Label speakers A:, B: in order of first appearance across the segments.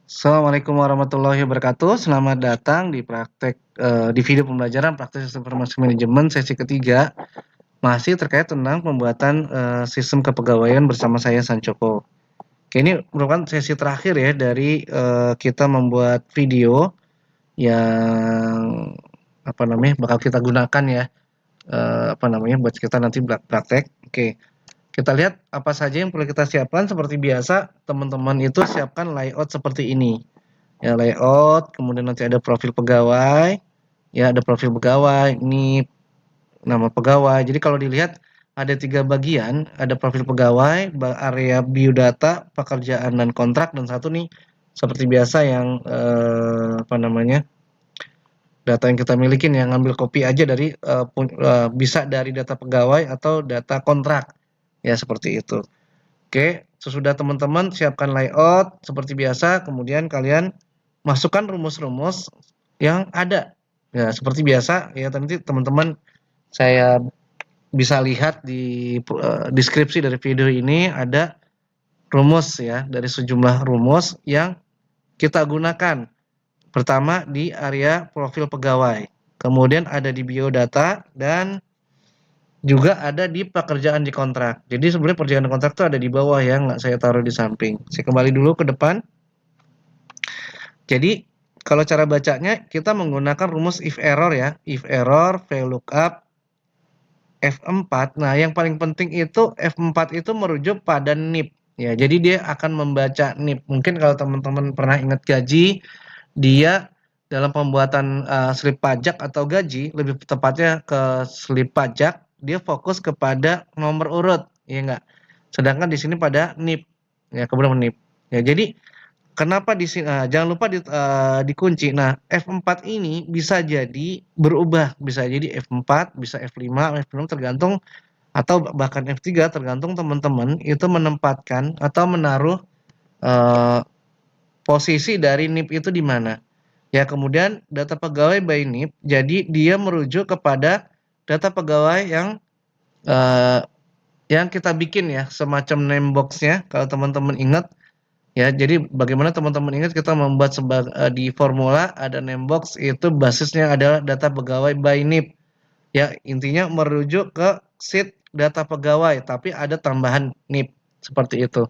A: Assalamualaikum warahmatullahi wabarakatuh. Selamat datang di di video pembelajaran praktek sistem informasi manajemen sesi ketiga. Masih terkait tentang pembuatan sistem kepegawaian bersama saya Sancoko. Oke, ini merupakan sesi terakhir ya dari kita membuat video yang bakal kita gunakan ya buat kita nanti praktek. Oke. Kita lihat apa saja yang perlu kita siapkan. Seperti biasa, teman-teman itu siapkan layout seperti ini. Ya, layout, kemudian nanti ada profil pegawai, ya ada profil pegawai, ini nama pegawai. Jadi kalau dilihat ada 3 bagian, ada profil pegawai, area biodata, pekerjaan dan kontrak, dan satu nih seperti biasa yang data yang kita milikin yang ngambil kopi aja dari bisa dari data pegawai atau data kontrak. Ya seperti itu. Oke, sesudah teman-teman siapkan layout seperti biasa, kemudian kalian masukkan rumus-rumus yang ada. Ya, seperti biasa ya, nanti teman-teman saya bisa lihat di deskripsi dari video ini ada rumus ya, dari sejumlah rumus yang kita gunakan. Pertama di area profil pegawai, kemudian ada di biodata, dan juga ada di pekerjaan di kontrak. Jadi sebenarnya pekerjaan kontrak itu ada di bawah ya, nggak saya taruh di samping. Saya kembali dulu ke depan. Jadi kalau cara bacanya kita menggunakan rumus if error ya, if error, VLOOKUP, F4. Nah, yang paling penting itu F4 itu merujuk pada NIP. Ya, jadi dia akan membaca NIP. Mungkin kalau teman-teman pernah ingat gaji, dia dalam pembuatan slip pajak atau gaji, lebih tepatnya ke slip pajak, dia fokus kepada nomor urut, ya enggak. Sedangkan di sini pada NIP, ya kemudian NIP. Ya, jadi kenapa di sini jangan lupa dikunci. Nah, F4 ini bisa jadi berubah, bisa jadi F4, bisa F5, F6 tergantung, atau bahkan F3 tergantung teman-teman itu menempatkan atau menaruh eh, posisi dari NIP itu di mana. Ya, kemudian data pegawai by NIP, jadi dia merujuk kepada data pegawai eh, yang kita bikin ya, semacam name box-nya kalau teman-teman ingat. Ya, jadi bagaimana teman-teman ingat kita membuat di formula ada name box, itu basisnya adalah data pegawai by NIP. Ya, intinya merujuk ke sheet data pegawai, tapi ada tambahan NIP seperti itu.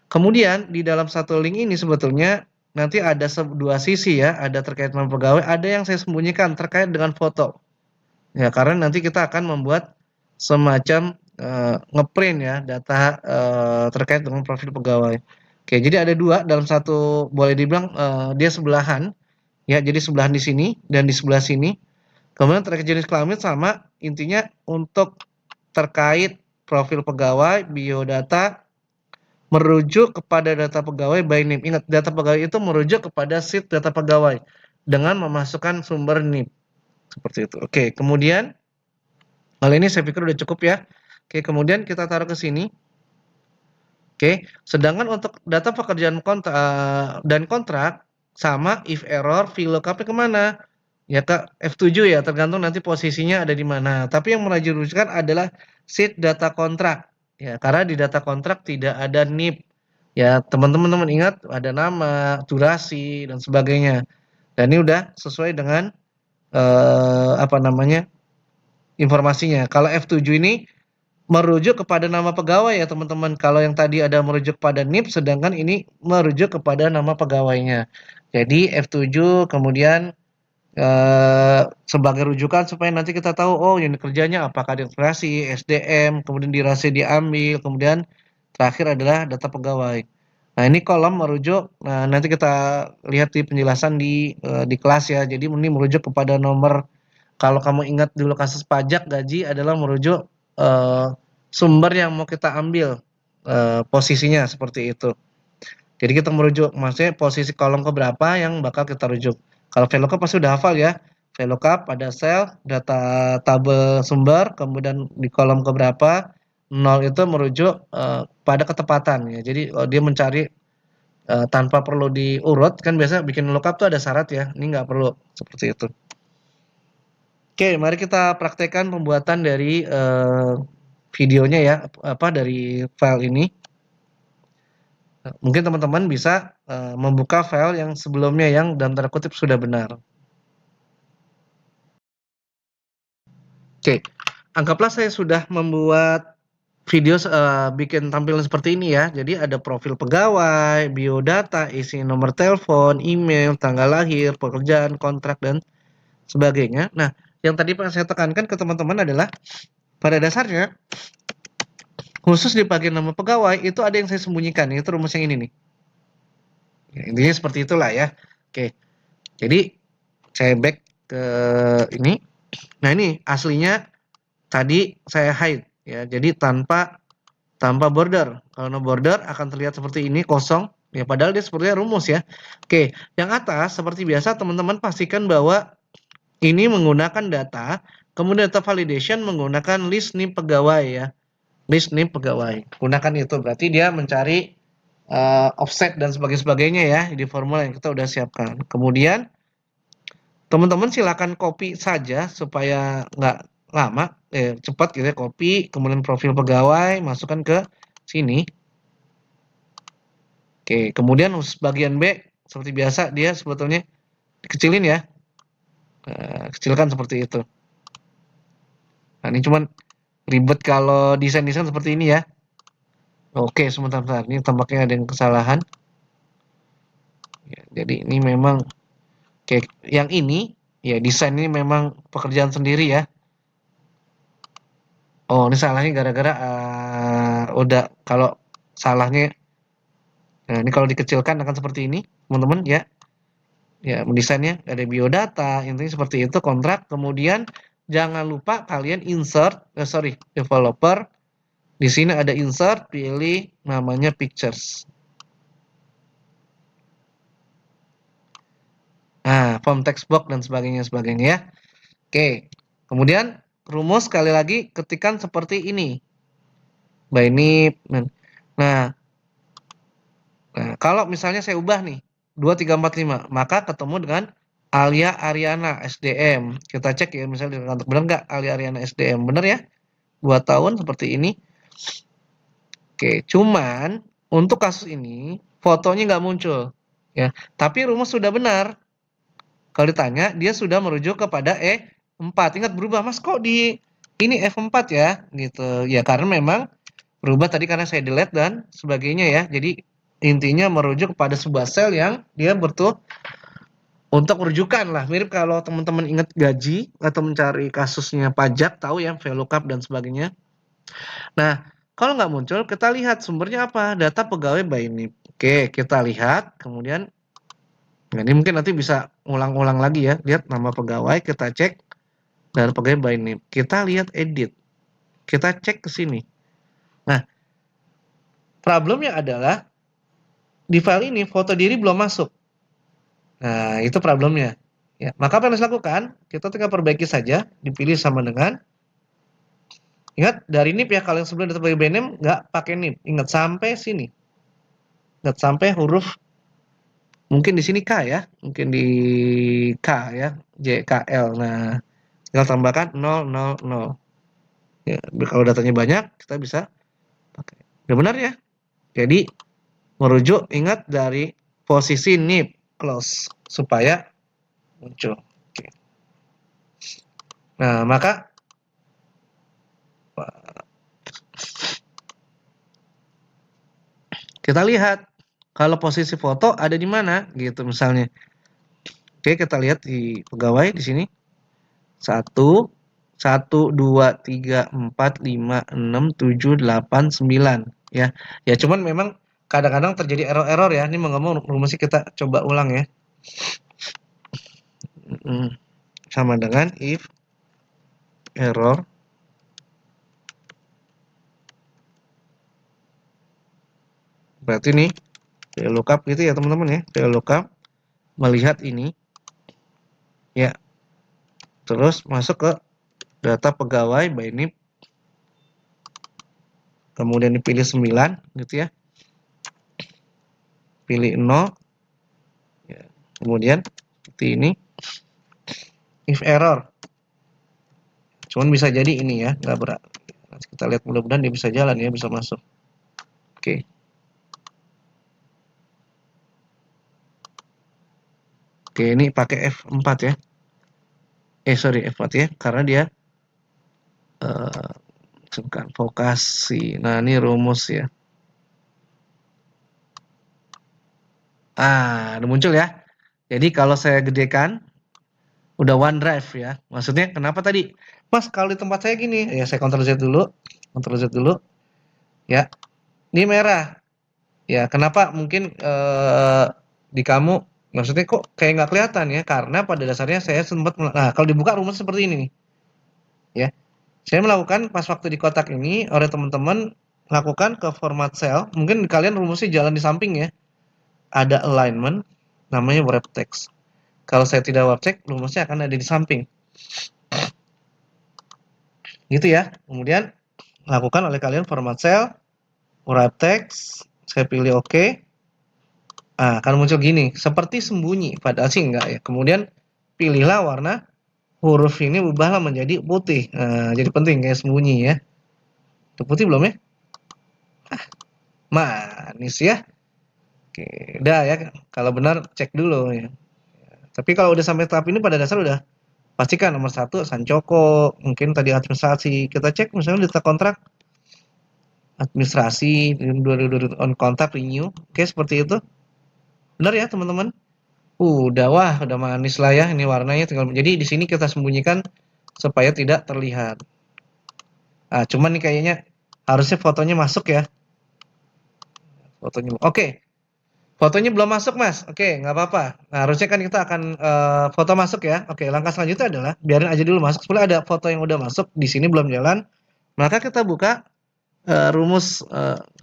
A: Kemudian di dalam satu link ini sebetulnya nanti ada dua sisi ya, ada terkait nama pegawai, ada yang saya sembunyikan terkait dengan foto. Ya, karena nanti kita akan membuat semacam ngeprint ya data terkait dengan profil pegawai. Oke, jadi ada dua dalam satu, boleh dibilang dia sebelahan ya, jadi sebelahan di sini dan di sebelah sini. Kemudian terkait jenis kelamin sama, intinya untuk terkait profil pegawai, biodata merujuk kepada data pegawai by NIP. Ingat, data pegawai itu merujuk kepada sheet data pegawai dengan memasukkan sumber NIP. Seperti itu. Oke, kemudian hal ini saya pikir udah cukup ya. Oke, kemudian kita taruh ke sini. Oke, sedangkan untuk data pekerjaan dan kontrak sama if error, VLOOKUP-nya kemana? Ya ke F7 ya, tergantung nanti posisinya ada di mana. Tapi yang merujukan adalah sheet data kontrak. Ya, karena di data kontrak tidak ada NIP. Ya, teman-teman ingat ada nama, durasi dan sebagainya. Dan ini udah sesuai dengan informasinya. Kalau F7 ini merujuk kepada nama pegawai ya teman-teman. Kalau yang tadi ada merujuk pada NIP, sedangkan ini merujuk kepada nama pegawainya. Jadi F7 kemudian sebagai rujukan supaya nanti kita tahu, oh unit kerjanya apakah administrasi, SDM, kemudian dirasi diambil, kemudian terakhir adalah data pegawai. Nah, ini kolom merujuk, nah nanti kita lihat di penjelasan di kelas ya. Jadi ini merujuk kepada nomor, kalau kamu ingat dulu kasus pajak gaji adalah merujuk eh, sumber yang mau kita ambil, posisinya seperti itu. Jadi kita merujuk, maksudnya posisi kolom keberapa yang bakal kita rujuk. Kalau VLOOKUP pasti udah hafal ya. VLOOKUP pada sel, data tabel sumber, kemudian di kolom keberapa, 0 itu merujuk pada ketepatan ya. Jadi dia mencari tanpa perlu diurut, kan biasa bikin lookup tuh ada syarat ya. Ini nggak perlu seperti itu. Oke, mari kita praktekkan pembuatan dari videonya ya, dari file ini. Nah, mungkin teman-teman bisa membuka file yang sebelumnya yang dalam tanda kutip sudah benar. Oke, anggaplah saya sudah membuat video bikin tampilan seperti ini ya. Jadi ada profil pegawai, biodata, isi nomor telepon, email, tanggal lahir, pekerjaan, kontrak, dan sebagainya. Nah, yang tadi pengen saya tekankan ke teman-teman adalah pada dasarnya khusus di bagian nama pegawai itu ada yang saya sembunyikan. Itu rumus yang ini nih. Ya, intinya seperti itulah ya. Oke, jadi saya back ke ini. Nah, ini aslinya tadi saya hide ya. Jadi tanpa border. Kalau no border akan terlihat seperti ini kosong. Ya padahal dia sepertinya rumus ya. Oke, yang atas seperti biasa teman-teman pastikan bahwa ini menggunakan data, kemudian data validation menggunakan list name pegawai ya. List name pegawai. Gunakan itu berarti dia mencari offset dan sebagainya ya di formula yang kita udah siapkan. Kemudian teman-teman silakan copy saja supaya nggak lama, cepat gitu ya, copy, kemudian profil pegawai, masukkan ke sini. Oke, kemudian bagian B, seperti biasa dia sebetulnya dikecilin ya, kecilkan seperti itu. Nah, ini cuman ribet kalau desain-desain seperti ini ya. Oke, sebentar, ini tampaknya ada yang kesalahan. Ya, jadi ini memang kayak yang ini, ya desain ini memang pekerjaan sendiri ya. Oh, ini salahnya gara-gara udah kalau salahnya, nah ini kalau dikecilkan akan seperti ini, teman-teman ya. Ya, mendesainnya ada biodata, intinya seperti itu kontrak. Kemudian jangan lupa kalian insert, developer. Di sini ada insert, pilih namanya pictures. Nah, form text box dan sebagainya ya. Oke. Kemudian rumus sekali lagi ketikan seperti ini. By name. Nah, kalau misalnya saya ubah nih 2345, maka ketemu dengan Alia Ariana SDM. Kita cek ya misalnya di kantor, benar nggak Alia Ariana SDM? Benar ya? 2 tahun seperti ini. Oke, cuman untuk kasus ini fotonya nggak muncul ya. Tapi rumus sudah benar. Kalau ditanya dia sudah merujuk kepada E4. Ingat berubah, Mas kok di ini F4 ya gitu. Ya karena memang berubah tadi karena saya delete dan sebagainya ya. Jadi intinya merujuk kepada sebuah sel yang dia butuh untuk rujukan lah. Mirip kalau teman-teman ingat gaji atau mencari kasusnya pajak, tahu ya VLOOKUP dan sebagainya. Nah, kalau nggak muncul, kita lihat sumbernya apa? Data pegawai by name. Oke, kita lihat. Kemudian, nah ini mungkin nanti bisa ulang-ulang lagi ya. Lihat nama pegawai, kita cek. Data pegawai by name. Kita lihat edit. Kita cek ke sini. Nah, problemnya adalah di file ini foto diri belum masuk. Nah, itu problemnya. Ya, maka apa yang harus lakukan? Kita tinggal perbaiki saja, dipilih sama dengan. Ingat dari NIP ya, kalau yang sebelum data pegawai by name nggak pakai NIP. Ingat sampai sini. Ingat sampai huruf mungkin di sini K ya, mungkin di K ya, JKL. Nah, tinggal tambahkan 000. Ya, kalau datanya banyak, kita bisa pakai. Udah benar ya? Jadi, merujuk ingat dari posisi NIP close supaya muncul. Oke. Nah, maka kita lihat kalau posisi foto ada di mana gitu misalnya. Oke, kita lihat di pegawai di sini. 1, 1, 2, 3, 4, 5, 6, 7, 8, 9 ya. Ya cuman memang kadang-kadang terjadi error-error ya. Ini mau nggak mau rumusnya kita coba ulang ya. Sama dengan if error berarti nih VLOOKUP gitu ya teman-teman ya. VLOOKUP melihat ini ya. Terus masuk ke data pegawai by name. Kemudian dipilih 9 gitu ya. Pilih 0 ya. Kemudian seperti ini if error. Cuman bisa jadi ini ya, nggak berat. Nanti kita lihat mudah-mudahan dia bisa jalan ya, bisa masuk. Oke. Oke, ini pakai F4 ya. Sorry, F4 ya, karena dia bukan vokasi. Nah, ini rumus ya. Udah muncul ya. Jadi kalau saya gedekan, udah OneDrive ya. Maksudnya kenapa tadi? Mas, kalau di tempat saya gini, ya saya Ctrl Z dulu, Ctrl Z dulu, ya. Ini merah. Ya, kenapa mungkin di kamu maksudnya kok kayak nggak kelihatan ya? Karena pada dasarnya saya sempat nah, kalau dibuka rumus seperti ini nih, ya. Saya melakukan pas waktu di kotak ini oleh teman-teman lakukan ke format cell, mungkin kalian rumusnya jalan di samping ya. Ada alignment namanya wrap text. Kalau saya tidak wrap text, rumusnya akan ada di samping. Gitu ya. Kemudian lakukan oleh kalian format cell, wrap text, saya pilih oke. Akan muncul gini, seperti sembunyi, padahal sih enggak ya. Kemudian pilihlah warna huruf ini ubahlah menjadi putih. Nah, jadi penting kayak sembunyi ya. Udah putih belum ya? Manis ya. Oke, udah ya. Kalau benar cek dulu ya. Tapi kalau udah sampai tahap ini pada dasar udah pastikan nomor satu Sancoko, mungkin tadi administrasi. Kita cek misalnya data kontrak administrasi, on kontak renew. Oke, seperti itu. Benar ya, teman-teman? Udah, wah, udah manis lah ya ini warnanya tinggal. Jadi di sini kita sembunyikan supaya tidak terlihat. Cuman nih kayaknya harusnya fotonya masuk ya. Fotonya. Oke. Fotonya belum masuk, Mas. Oke, nggak apa-apa. Nah, harusnya kan kita akan foto masuk ya. Oke, langkah selanjutnya adalah biarin aja dulu masuk. Sebenarnya ada foto yang udah masuk di sini belum jalan. Maka kita buka rumus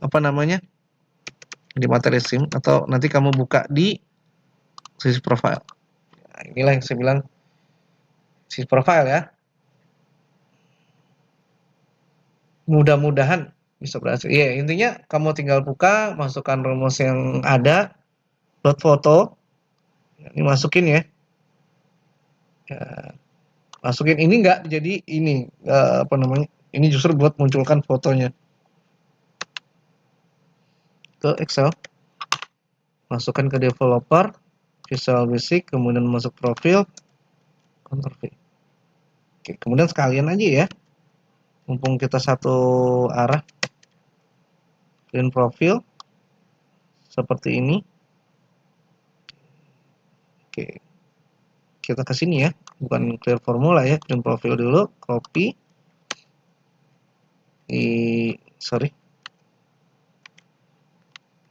A: apa namanya? Di materi SIM atau nanti kamu buka di sisi profile. Nah, inilah yang saya bilang sisi profile ya. Mudah-mudahan bisa berhasil. Iya, intinya kamu tinggal buka, masukkan rumus yang ada, upload foto, ini masukin ya. Ya, masukin ini enggak jadi ini apa namanya? Ini justru buat munculkan fotonya ke Excel. Masukkan ke developer, Visual Basic, kemudian masuk profil, Ctrl V. Oke, kemudian sekalian aja ya. Mumpung kita satu arah, print profil seperti ini. Oke, kita ke sini ya, bukan clear formula ya, print profil dulu, copy. Sorry.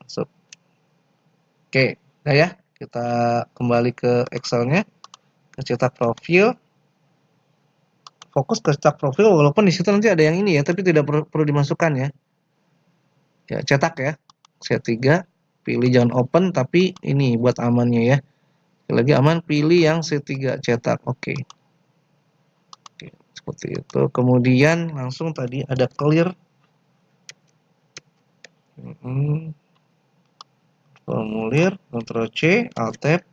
A: Masuk. Oke, nah ya, kita kembali ke Excelnya, ke cetak profil. Fokus ke cetak profil, walaupun di situ nanti ada yang ini ya, tapi tidak perlu dimasukkan ya. Ya, cetak ya. C3, pilih jangan open, tapi ini buat amannya ya. Lagi aman, pilih yang C3 cetak. Oke. Oke, seperti itu. Kemudian langsung tadi ada clear. Formulir, Ctrl C, Alt Tab.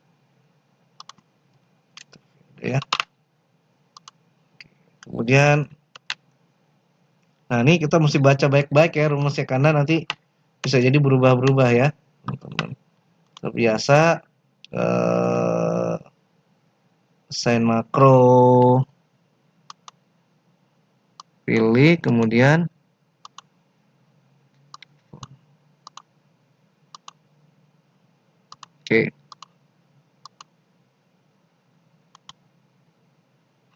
A: Ya. Kemudian nah, ini kita mesti baca baik-baik ya rumusnya karena nanti bisa jadi berubah-berubah ya, teman-teman. Biasa assign makro, pilih, kemudian oke.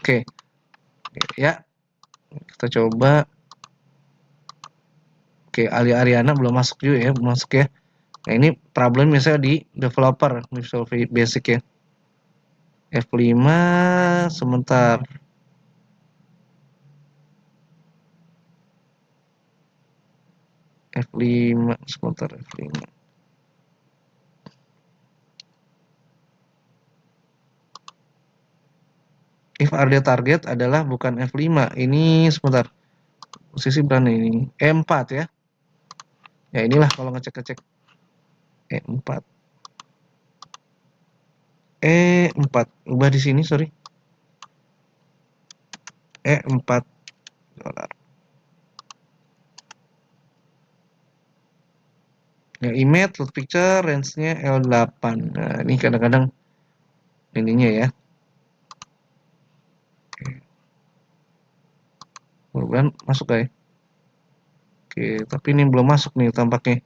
A: Oke. Ya. Kita coba. Oke, Ali Ariana belum masuk juga ya, belum masuk ya. Nah, ini problem misalnya di developer Visual Basic ya. F5 sebentar. F5 sebentar F5. If area target adalah bukan F5. Ini sebentar. Posisi berani ini. E4 ya. Ya inilah kalau ngecek-ngecek. E4. E4. Ubah di sini, sorry. E4 dolar. Ya, image, load picture, range-nya L8. Nah, ini kadang-kadang ininya ya. Mudah-mudahan masuk ya. Oke, tapi ini belum masuk nih tampaknya.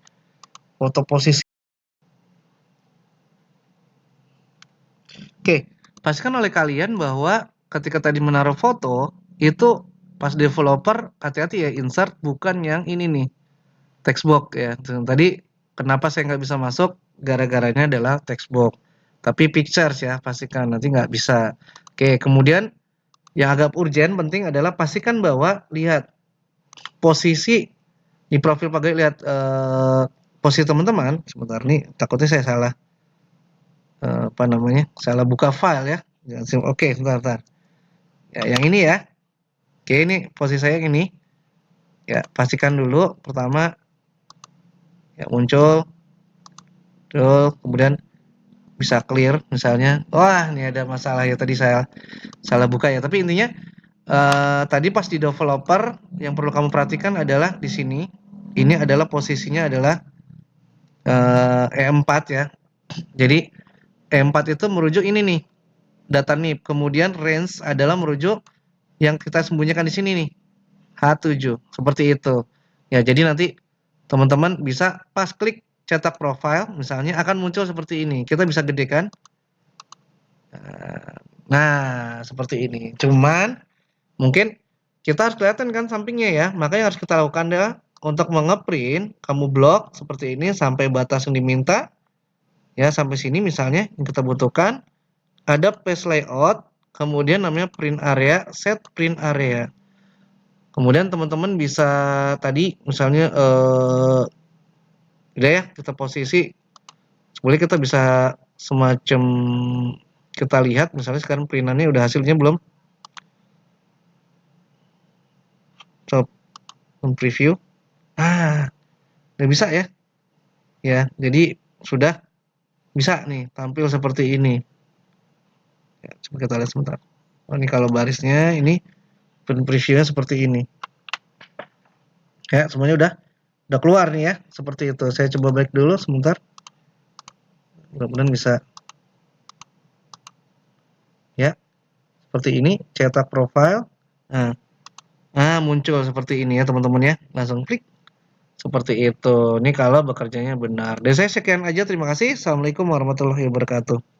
A: Foto posisi. Oke, pastikan oleh kalian bahwa ketika tadi menaruh foto, itu pas developer hati-hati ya insert bukan yang ini nih, text box ya. Tadi kenapa saya nggak bisa masuk, gara-garanya adalah text box. Tapi pictures ya, pastikan nanti nggak bisa. Oke, kemudian yang agak urgent penting adalah pastikan bahwa lihat posisi di profil pegawai, lihat posisi teman-teman. Sebentar nih, takutnya saya salah apa namanya? Salah buka file ya. Oke, sebentar. Ya, yang ini ya. Oke, ini posisi saya yang ini. Ya, pastikan dulu pertama ya muncul, terus kemudian bisa clear misalnya. Wah, ini ada masalah ya tadi saya salah buka ya. Tapi intinya tadi pas di developer yang perlu kamu perhatikan adalah di sini. Ini adalah posisinya adalah E4 ya. Jadi E4 itu merujuk ini nih, data NIP. Kemudian range adalah merujuk yang kita sembunyikan di sini nih, H7. Seperti itu. Ya, jadi nanti teman-teman bisa pas klik cetak profile misalnya akan muncul seperti ini. Kita bisa gedekan. Nah, seperti ini. Cuman mungkin kita harus kelihatan kan sampingnya ya. Makanya harus kita lakukan adalah untuk mengeprint, kamu blok seperti ini sampai batas yang diminta. Ya, sampai sini misalnya yang kita butuhkan. Ada page layout, kemudian namanya print area, set print area. Kemudian teman-teman bisa tadi misalnya udah ya kita posisi. Boleh kita bisa semacam kita lihat misalnya sekarang printannya udah hasilnya belum? Coba preview. Ah, udah bisa ya. Ya, jadi sudah bisa nih tampil seperti ini. Ya, coba kita lihat sebentar. Oh, ini kalau barisnya ini print previewnya seperti ini. Ya, semuanya udah keluar nih ya, seperti itu. Saya coba balik dulu sebentar. Mudah-mudahan bisa. Ya, seperti ini, cetak profile. Nah, muncul seperti ini ya teman-teman ya. Langsung klik seperti itu. Ini kalau bekerjanya benar. Dan saya sekian aja, terima kasih. Assalamualaikum warahmatullahi wabarakatuh.